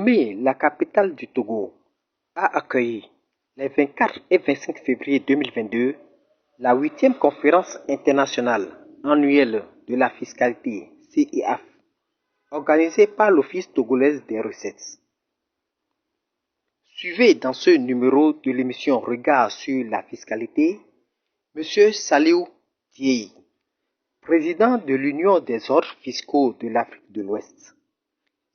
Lomé, la capitale du Togo, a accueilli les 24 et 25 février 2022 la 8e conférence internationale annuelle de la fiscalité CIF, organisée par l'Office togolais des recettes. Suivez dans ce numéro de l'émission Regard sur la fiscalité, M. Saliou Dieye, président de l'Union des ordres fiscaux de l'Afrique de l'Ouest.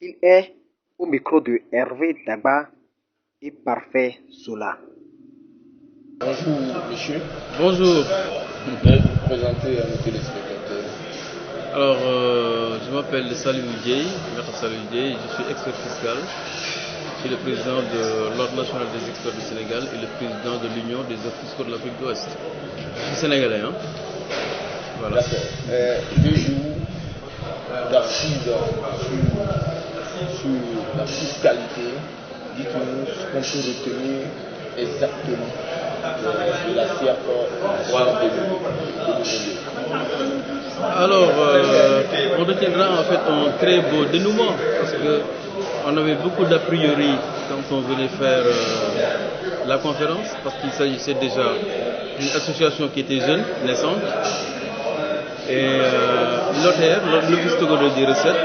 Il est au micro de Hervé Dagba et Parfait Sola. Bonjour monsieur. Bonjour. Veuillez vous présenter à nos téléspectateurs. Alors, je m'appelle Saliou Dieye, maître Saliou Dieye, je suis expert fiscal. Je suis le président de l'Ordre national des experts du Sénégal et le président de l'Union des ordres fiscaux de l'Afrique de l'Ouest. Je suis sénégalais, hein. Voilà. D'accord. 2 jours d'assises sur la fiscalité. Dites-nous ce qu'on peut retenir exactement de la CIF 2022. Alors, on retiendra en fait un très beau dénouement parce que on avait beaucoup d'a priori quand on venait faire la conférence, parce qu'il s'agissait déjà d'une association qui était jeune, naissante. Et l'Office togolais des recettes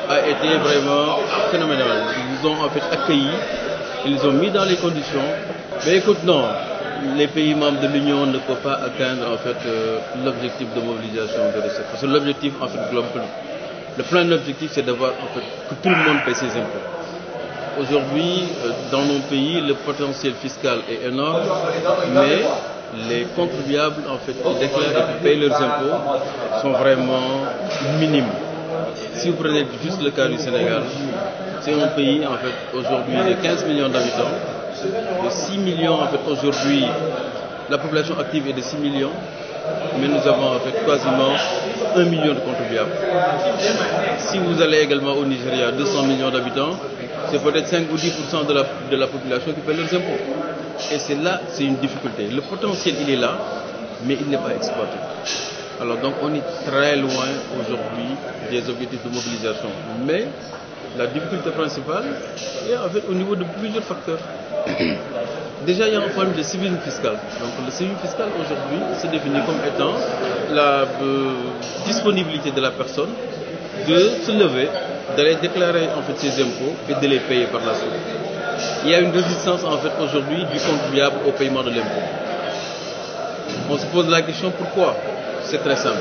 a été vraiment phénoménal. Ils nous ont en fait accueillis, ils nous ont mis dans les conditions. Mais écoute, non, les pays membres de l'Union ne peuvent pas atteindre en fait l'objectif de mobilisation des recettes. Parce que l'objectif en fait global, le plein objectif, c'est d'avoir en fait que tout le monde paie ses impôts. Aujourd'hui, dans nos pays, le potentiel fiscal est énorme, mais les contribuables en fait qui déclarent et qui payent leurs impôts sont vraiment minimes. Si vous prenez juste le cas du Sénégal, c'est un pays en fait aujourd'hui de 15 millions d'habitants, de 6 millions en fait aujourd'hui, la population active est de 6 millions, mais nous avons en fait quasiment 1 million de contribuables. Si vous allez également au Nigeria, 200 millions d'habitants, c'est peut-être 5 ou 10% de la population qui paie leurs impôts. Et c'est là, c'est une difficulté. Le potentiel, il est là, mais il n'est pas exploité. Alors donc, on est très loin aujourd'hui des objectifs de mobilisation. Mais la difficulté principale est en fait au niveau de plusieurs facteurs. Déjà, il y a un problème de civisme fiscal. Donc le civisme fiscal aujourd'hui se définit comme étant la disponibilité de la personne de se lever, d'aller déclarer en fait ses impôts et de les payer par la suite. Il y a une résistance en fait aujourd'hui du contribuable au paiement de l'impôt. On se pose la question pourquoi? C'est très simple.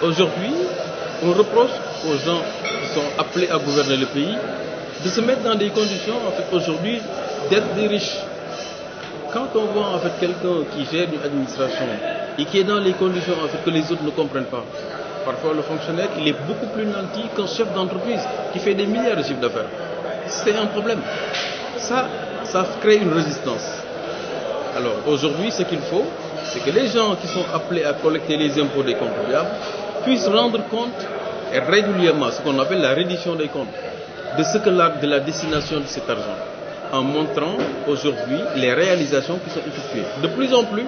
Aujourd'hui, on reproche aux gens qui sont appelés à gouverner le pays de se mettre dans des conditions en fait aujourd'hui d'être des riches. Quand on voit en fait quelqu'un qui gère une administration et qui est dans les conditions en fait que les autres ne comprennent pas, parfois le fonctionnaire il est beaucoup plus nanti qu'un chef d'entreprise qui fait des milliards de chiffres d'affaires. C'est un problème. Ça crée une résistance. Alors aujourd'hui, ce qu'il faut, c'est que les gens qui sont appelés à collecter les impôts des contribuables puissent rendre compte et régulièrement, ce qu'on appelle la reddition des comptes, de la destination de cet argent, en montrant aujourd'hui les réalisations qui sont effectuées. De plus en plus,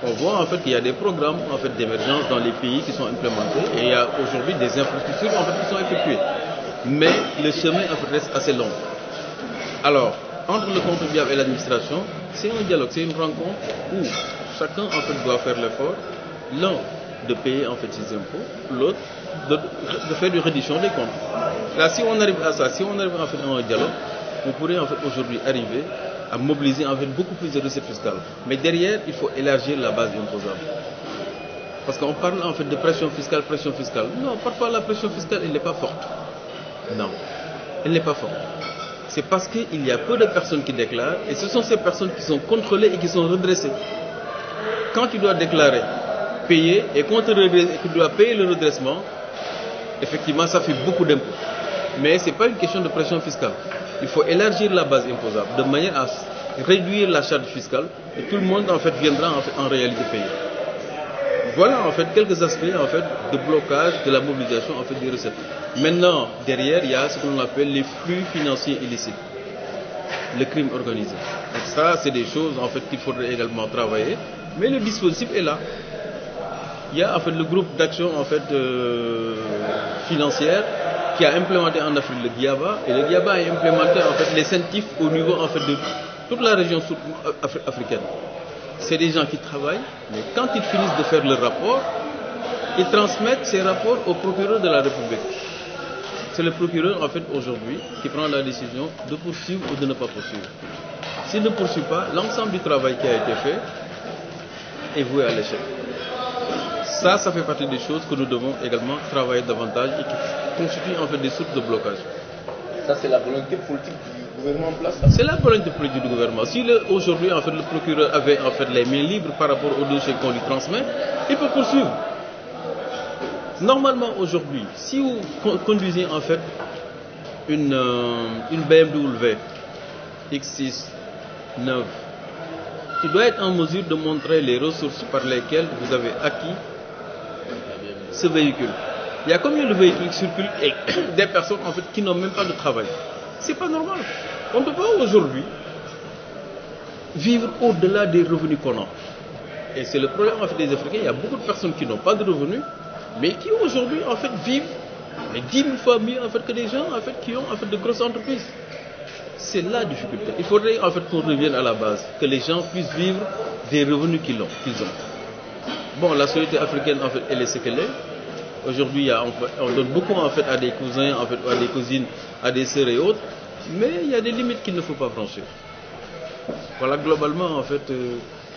on voit en fait qu'il y a des programmes en fait d'émergence dans les pays qui sont implémentés et il y a aujourd'hui des infrastructures en fait qui sont effectuées. Mais le chemin en fait reste assez long. Alors, entre le contribuable et l'administration, c'est un dialogue, c'est une rencontre où chacun en fait doit faire l'effort, l'un de payer en fait ses impôts, l'autre de faire une reddition des comptes. Là, si on arrive à ça, si on arrive en fait à un dialogue, on pourrait en fait aujourd'hui arriver à mobiliser en fait beaucoup plus de recettes fiscales. Mais derrière, il faut élargir la base imposable. Parce qu'on parle en fait de pression fiscale. Non, parfois la pression fiscale, elle n'est pas forte. Non, elle n'est pas forte. C'est parce qu'il y a peu de personnes qui déclarent et ce sont ces personnes qui sont contrôlées et qui sont redressées. Quand tu dois déclarer, payer et quand tu dois payer le redressement, effectivement ça fait beaucoup d'impôts. Mais ce n'est pas une question de pression fiscale. Il faut élargir la base imposable de manière à réduire la charge fiscale et tout le monde en fait viendra en réalité payer. Voilà en fait quelques aspects en fait de blocage de la mobilisation en fait des recettes. Maintenant, derrière, il y a ce qu'on appelle les flux financiers illicites, le crime organisé. Donc ça, c'est des choses en fait qu'il faudrait également travailler, mais le dispositif est là. Il y a en fait le groupe d'action en fait financière qui a implémenté en Afrique le GIABA, et le GIABA a implémenté en fait les CENTIF au niveau en fait de toute la région africaine. C'est des gens qui travaillent, mais quand ils finissent de faire le rapport, ils transmettent ces rapports au procureur de la République. C'est le procureur en fait aujourd'hui qui prend la décision de poursuivre ou de ne pas poursuivre. S'il ne poursuit pas, l'ensemble du travail qui a été fait est voué à l'échec. Ça fait partie des choses que nous devons également travailler davantage et qui constituent en fait des sources de blocage. Ça, c'est la volonté politique du gouvernement en place. C'est la volonté politique du gouvernement. Si aujourd'hui en fait le procureur avait en fait les mains libres par rapport au dossier qu'on lui transmet, il peut poursuivre. Normalement aujourd'hui, si vous conduisez en fait une BMW X6 neuve, tu dois être en mesure de montrer les ressources par lesquelles vous avez acquis ce véhicule. Il y a combien de véhicules qui circulent et des personnes en fait qui n'ont même pas de travail. C'est pas normal. On ne peut pas aujourd'hui vivre au-delà des revenus qu'on a. Et c'est le problème en fait des Africains. Il y a beaucoup de personnes qui n'ont pas de revenus, mais qui aujourd'hui en fait vivent 10 000 fois mieux en fait que des gens en fait qui ont en fait de grosses entreprises. C'est la difficulté. Il faudrait en fait qu'on revienne à la base, que les gens puissent vivre des revenus qu'ils ont. Bon, la société africaine en fait elle est ce qu'elle est. Aujourd'hui, on donne beaucoup en fait à des cousins, en fait, à des cousines, à des sœurs et autres, mais il y a des limites qu'il ne faut pas franchir. Voilà globalement en fait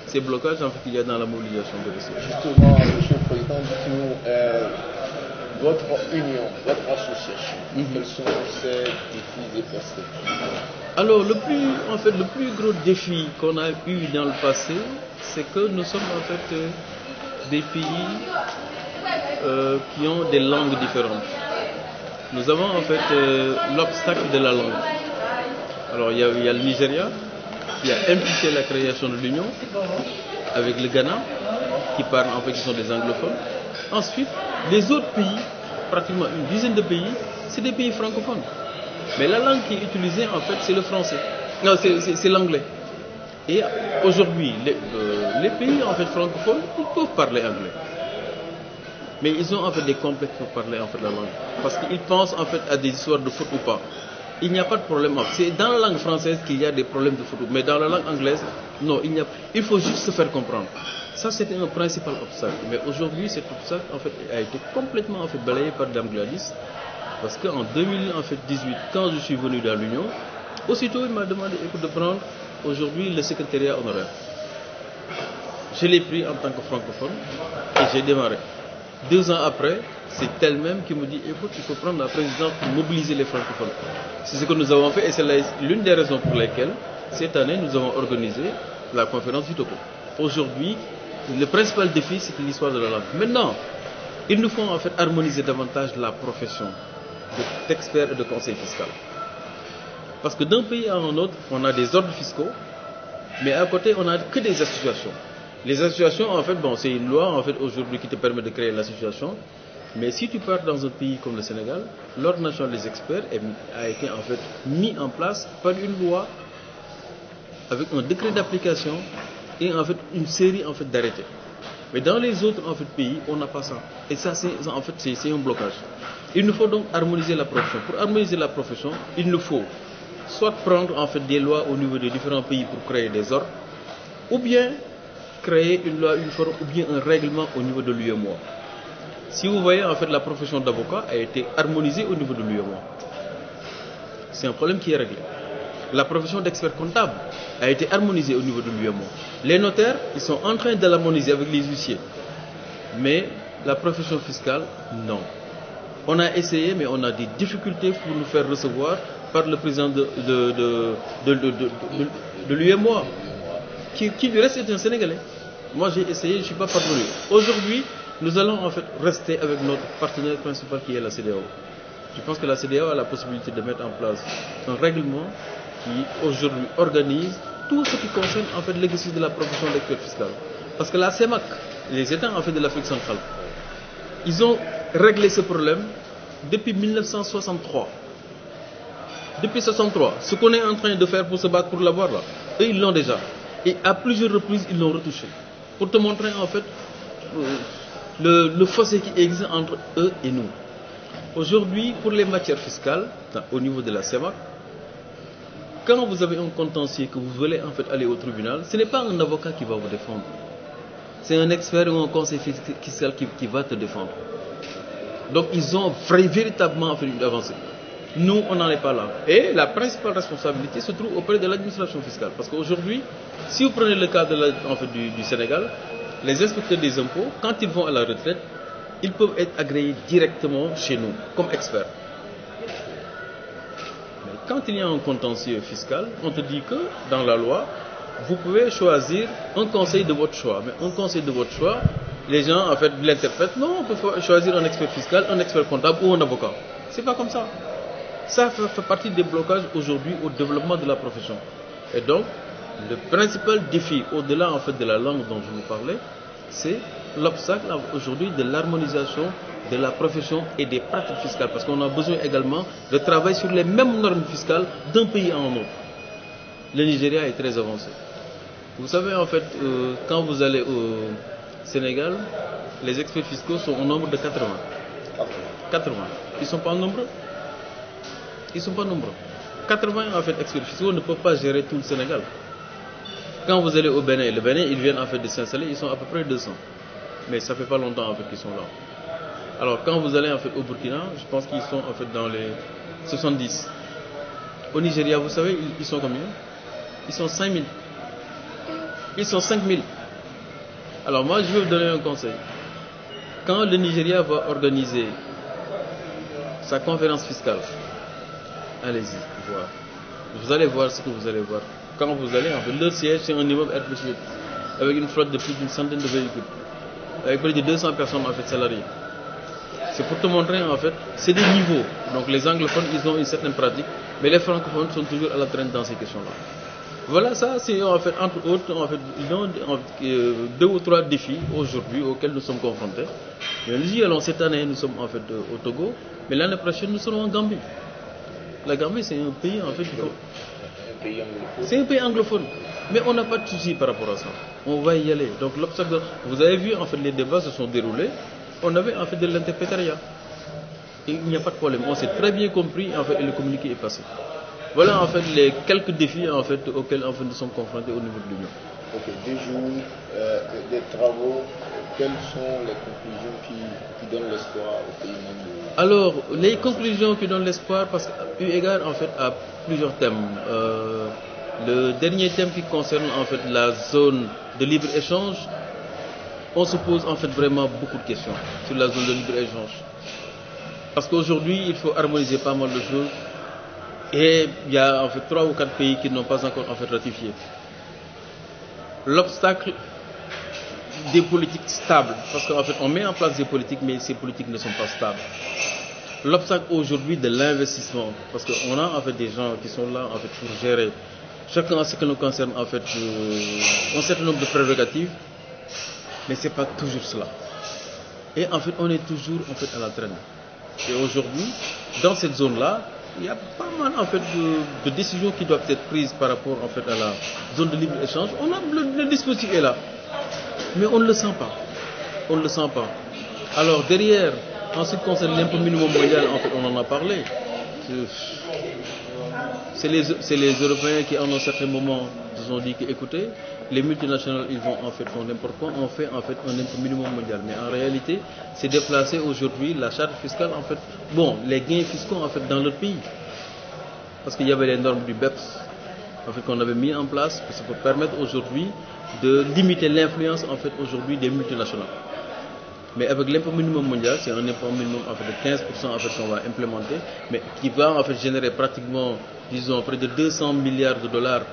ces blocages en fait qu'il y a dans la mobilisation de ressources. Justement, Monsieur le Président, dites-nous votre union, votre association, quels sont ces défis et perspectives? Alors le plus gros défi qu'on a eu dans le passé, c'est que nous sommes en fait des pays qui ont des langues différentes. Nous avons en fait l'obstacle de la langue. Alors il y a le Nigeria qui a impulsé la création de l'Union avec le Ghana qui parlent en fait qui sont des anglophones. Ensuite, les autres pays, pratiquement une dizaine de pays, c'est des pays francophones. Mais la langue qui est utilisée en fait c'est le français. Non, c'est l'anglais. Et aujourd'hui, les pays en fait francophones, ils peuvent parler anglais. Mais ils ont en fait des complexes pour parler en fait la langue. Parce qu'ils pensent en fait à des histoires de faute ou pas. Il n'y a pas de problème. C'est dans la langue française qu'il y a des problèmes de faute. Mais dans la langue anglaise, non, il faut juste se faire comprendre. Ça c'était un principal obstacle. Mais aujourd'hui, cet obstacle en fait a été complètement en fait balayé par Dame Gladys. Parce qu'en 2018, quand je suis venu dans l'Union, aussitôt il m'a demandé de prendre aujourd'hui le secrétariat honoraire. Je l'ai pris en tant que francophone et j'ai démarré. 2 ans après, c'est elle-même qui me dit écoute, il faut prendre la présidence pour mobiliser les francophones. C'est ce que nous avons fait et c'est l'une des raisons pour lesquelles cette année nous avons organisé la conférence du Togo. Aujourd'hui, le principal défi c'est l'histoire de la langue. Maintenant, il nous faut en fait harmoniser davantage la profession d'experts et de conseil fiscal. Parce que d'un pays à un autre, on a des ordres fiscaux, mais à côté, on n'a que des associations. Les associations, en fait, bon, c'est une loi en fait aujourd'hui qui te permet de créer l'association. Mais si tu pars dans un pays comme le Sénégal, l'ordre national des experts a été en fait mis en place par une loi avec un décret d'application et en fait une série en fait d'arrêtés. Mais dans les autres en fait pays, on n'a pas ça. Et ça, c'est en fait c'est un blocage. Il nous faut donc harmoniser la profession. Pour harmoniser la profession, il nous faut soit prendre en fait des lois au niveau des différents pays pour créer des ordres, ou bien créer une loi uniforme ou bien un règlement au niveau de l'UEMOA. Si vous voyez, en fait, la profession d'avocat a été harmonisée au niveau de l'UEMOA. C'est un problème qui est réglé. La profession d'expert comptable a été harmonisée au niveau de l'UEMOA. Les notaires, ils sont en train de l'harmoniser avec les huissiers. Mais la profession fiscale, non. On a essayé, mais on a des difficultés pour nous faire recevoir par le président de l'UEMOA. Qui du reste est un Sénégalais. Moi j'ai essayé, je ne suis pas parvenu. Aujourd'hui, nous allons en fait rester avec notre partenaire principal qui est la CEDEAO. Je pense que la CEDEAO a la possibilité de mettre en place un règlement qui aujourd'hui organise tout ce qui concerne en fait l'exercice de la profession d'expert fiscal. Parce que la CEMAC, les États en fait de l'Afrique centrale, ils ont réglé ce problème depuis 1963. Depuis 1963, ce qu'on est en train de faire pour se battre pour l'avoir là, eux ils l'ont déjà. Et à plusieurs reprises, ils l'ont retouché. Pour te montrer en fait le fossé qui existe entre eux et nous. Aujourd'hui, pour les matières fiscales, au niveau de la CEMAC, quand vous avez un contentieux que vous voulez en fait aller au tribunal, ce n'est pas un avocat qui va vous défendre. C'est un expert ou un conseiller fiscal qui va te défendre. Donc ils ont véritablement fait une avancée. Nous, on n'en est pas là. Et la principale responsabilité se trouve auprès de l'administration fiscale. Parce qu'aujourd'hui, si vous prenez le cas du Sénégal, les inspecteurs des impôts, quand ils vont à la retraite, ils peuvent être agréés directement chez nous, comme experts. Mais quand il y a un contentieux fiscal, on te dit que dans la loi, vous pouvez choisir un conseil de votre choix. Mais un conseil de votre choix, les gens en fait l'interprètent. Non, on peut choisir un expert fiscal, un expert comptable ou un avocat. C'est pas comme ça. Ça fait partie des blocages aujourd'hui au développement de la profession. Et donc, le principal défi, au-delà en fait de la langue dont je vous parlais, c'est l'obstacle aujourd'hui de l'harmonisation de la profession et des pratiques fiscales. Parce qu'on a besoin également de travailler sur les mêmes normes fiscales d'un pays à un autre. Le Nigeria est très avancé. Vous savez, en fait, quand vous allez au Sénégal, les experts fiscaux sont au nombre de 80. 80. Ils ne sont pas nombreux. Ils ne sont pas nombreux. 80 en fait experts fiscaux ne peuvent pas gérer tout le Sénégal. Quand vous allez au Bénin, le Bénin, ils viennent en fait de s'installer, ils sont à peu près 200. Mais ça fait pas longtemps en fait qu'ils sont là. Alors quand vous allez en fait au Burkina, je pense qu'ils sont en fait dans les 70. Au Nigeria, vous savez, ils sont combien? Ils sont 5000. Ils sont 5000. Alors moi, je vais vous donner un conseil. Quand le Nigeria va organiser sa conférence fiscale, allez-y, voir. Vous allez voir ce que vous allez voir. Quand vous allez, en fait, leur siège, c'est un immeuble R+8, avec une flotte de plus d'une centaine de véhicules, avec plus de 200 personnes en fait salariées. C'est pour te montrer, en fait, c'est des niveaux. Donc les anglophones, ils ont une certaine pratique, mais les francophones sont toujours à la traîne dans ces questions-là. Voilà, ça, c'est en fait, entre autres, en fait, ils ont 2 ou 3 défis aujourd'hui auxquels nous sommes confrontés. Mais nous y allons cette année, nous sommes en fait au Togo, mais l'année prochaine, nous serons en Gambie. La Gambie, c'est un pays en fait. C'est un pays anglophone. Mais on n'a pas de souci par rapport à ça. On va y aller. Donc l'obstacle, vous avez vu en fait les débats se sont déroulés. On avait en fait de l'interprétariat. Et il n'y a pas de problème. On s'est très bien compris en fait et le communiqué est passé. Voilà en fait les quelques défis en fait auxquels en fait, nous sommes confrontés au niveau de l'Union. Ok, 2 jours, des travaux. Quelles sont les conclusions qui donnent l'espoir au pays membres? Alors, les conclusions qui donnent l'espoir, parce qu'eu égard en fait à plusieurs thèmes. Le dernier thème qui concerne en fait la zone de libre-échange, on se pose en fait vraiment beaucoup de questions sur la zone de libre-échange. Parce qu'aujourd'hui, il faut harmoniser pas mal de choses. Et il y a en fait 3 ou 4 pays qui n'ont pas encore en fait ratifié. L'obstacle des politiques stables, parce qu'en fait on met en place des politiques, mais ces politiques ne sont pas stables. L'obstacle aujourd'hui de l'investissement, parce qu'on a en fait des gens qui sont là en fait pour gérer chacun en ce qui nous concerne en fait un certain nombre de prérogatives, mais c'est pas toujours cela. Et en fait on est toujours en fait à la traîne. Et aujourd'hui, dans cette zone-là, il y a pas mal en fait de décisions qui doivent être prises par rapport en fait à la zone de libre-échange. On a le dispositif est là. Mais on ne le sent pas. On ne le sent pas. Alors derrière, en ce qui concerne l'impôt minimum mondial, en fait, on en a parlé. C'est les Européens qui, en un certain moment, se sont dit que, écoutez, les multinationales, ils vont en fait faire n'importe quoi. On fait en fait un impôt minimum mondial. Mais en réalité, c'est déplacer aujourd'hui la charge fiscale, en fait, bon, les gains fiscaux, en fait, dans leur pays. Parce qu'il y avait les normes du BEPS, en fait, qu'on avait mis en place, pour permettre aujourd'hui de limiter l'influence en fait aujourd'hui des multinationales. Mais avec l'impôt minimum mondial, c'est un impôt minimum en fait de 15% en fait qu'on va implémenter, mais qui va en fait générer pratiquement, disons, près de 200 milliards de dollars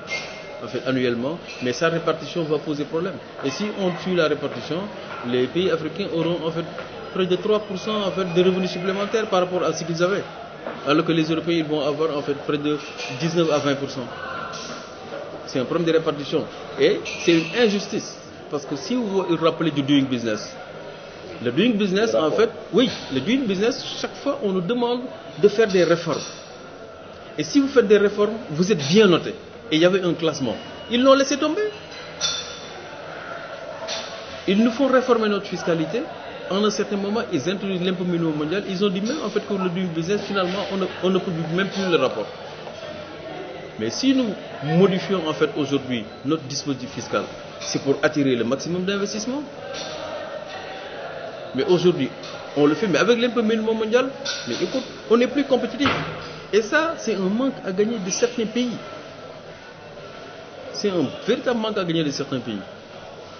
en fait annuellement, mais sa répartition va poser problème. Et si on tue la répartition, les pays africains auront en fait près de 3% en fait de revenus supplémentaires par rapport à ce qu'ils avaient, alors que les Européens ils vont avoir en fait près de 19 à 20%. C'est un problème de répartition. Et c'est une injustice. Parce que si vous vous rappelez du doing business, le doing business, en fait, oui, le doing business, chaque fois, on nous demande de faire des réformes. Et si vous faites des réformes, vous êtes bien noté. Et il y avait un classement. Ils l'ont laissé tomber. Ils nous font réformer notre fiscalité. en un certain moment, ils introduisent l'impôt minimum mondial. Ils ont dit même en fait que le doing business, finalement, on ne peut même plus le rapport. Mais si nous modifions en fait aujourd'hui notre dispositif fiscal, c'est pour attirer le maximum d'investissement. Mais aujourd'hui, on le fait, mais avec l'impôt minimum mondial, mais écoute, on n'est plus compétitif. Et ça, c'est un manque à gagner de certains pays. C'est un véritable manque à gagner de certains pays.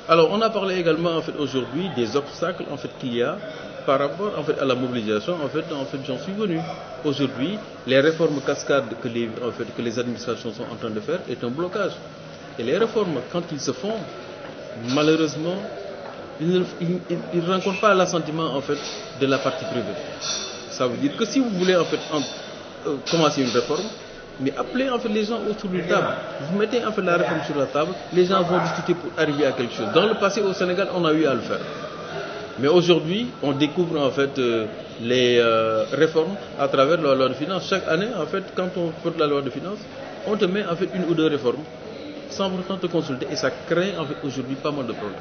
Alors, on a parlé également en fait aujourd'hui des obstacles en fait qu'il y a par rapport en fait à la mobilisation. En fait, j'en suis venu. Aujourd'hui, les réformes cascades que les administrations sont en train de faire est un blocage. Et les réformes, quand ils se font, malheureusement, ils ne rencontrent pas l'assentiment en fait de la partie privée. Ça veut dire que si vous voulez en fait commencer une réforme, mais appelez en fait les gens autour de la table. Vous mettez en fait la réforme sur la table, les gens vont discuter pour arriver à quelque chose. Dans le passé au Sénégal, on a eu à le faire. Mais aujourd'hui, on découvre en fait les réformes à travers la loi de finances. Chaque année, en fait, quand on fait la loi de finances, on te met en fait une ou deux réformes sans pourtant te consulter et ça crée en fait aujourd'hui pas mal de problèmes.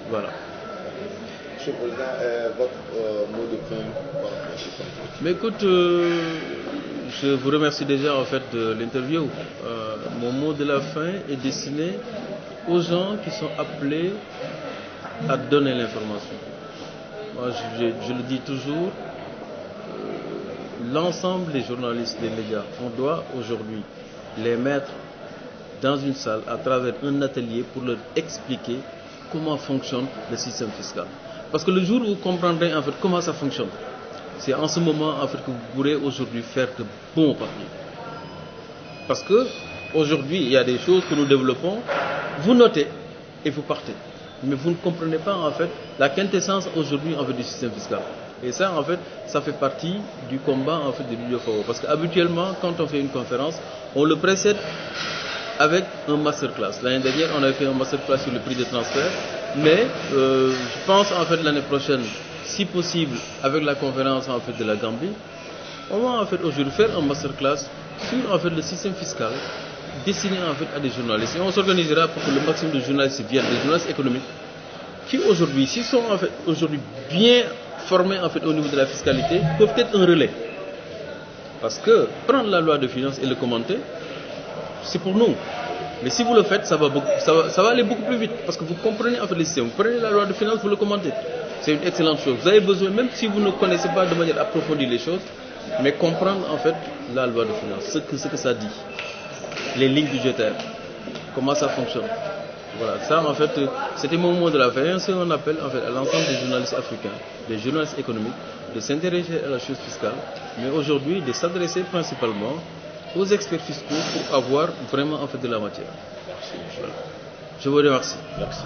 Voilà. Monsieur le Président, votre mot de fin. Mais écoute, je vous remercie déjà en fait de l'interview. Mon mot de la fin est destiné aux gens qui sont appelés à donner l'information. Moi, je le dis toujours, l'ensemble des journalistes, des médias, on doit aujourd'hui les mettre dans une salle à travers un atelier pour leur expliquer comment fonctionne le système fiscal. Parce que le jour où vous comprendrez en fait comment ça fonctionne, c'est en ce moment en fait que vous pourrez aujourd'hui faire de bons papiers. Parce que aujourd'hui, il y a des choses que nous développons, vous notez et vous partez. Mais vous ne comprenez pas en fait la quintessence aujourd'hui en fait du système fiscal. Et ça en fait, ça fait partie du combat en fait de l'UFAO. Parce qu'habituellement, quand on fait une conférence, on le précède avec un masterclass. L'année dernière, on avait fait un masterclass sur le prix de transfert. Mais je pense en fait l'année prochaine, si possible, avec la conférence en fait de la Gambie, on va en fait aujourd'hui faire un masterclass sur en fait le système fiscal destiné en fait à des journalistes. Et on s'organisera pour que le maximum de journalistes viennent, des journalistes économiques, qui aujourd'hui, s'ils sont en fait aujourd'hui bien formés en fait au niveau de la fiscalité, peuvent être un relais. Parce que prendre la loi de finances et le commenter, c'est pour nous. Mais si vous le faites, ça va aller beaucoup plus vite. Parce que vous comprenez en fait le système. Vous prenez la loi de finances, vous le commentez. C'est une excellente chose. Vous avez besoin, même si vous ne connaissez pas de manière approfondie les choses, mais comprendre en fait la loi de finances, ce que ça dit. Les lignes budgétaires, comment ça fonctionne. Voilà, ça en fait, c'était mon mot de la fin. C'est un appel en fait à l'ensemble des journalistes africains, des journalistes économiques, de s'intéresser à la chose fiscale, mais aujourd'hui de s'adresser principalement aux experts fiscaux pour avoir vraiment en fait de la matière. Voilà. Je vous remercie. Merci.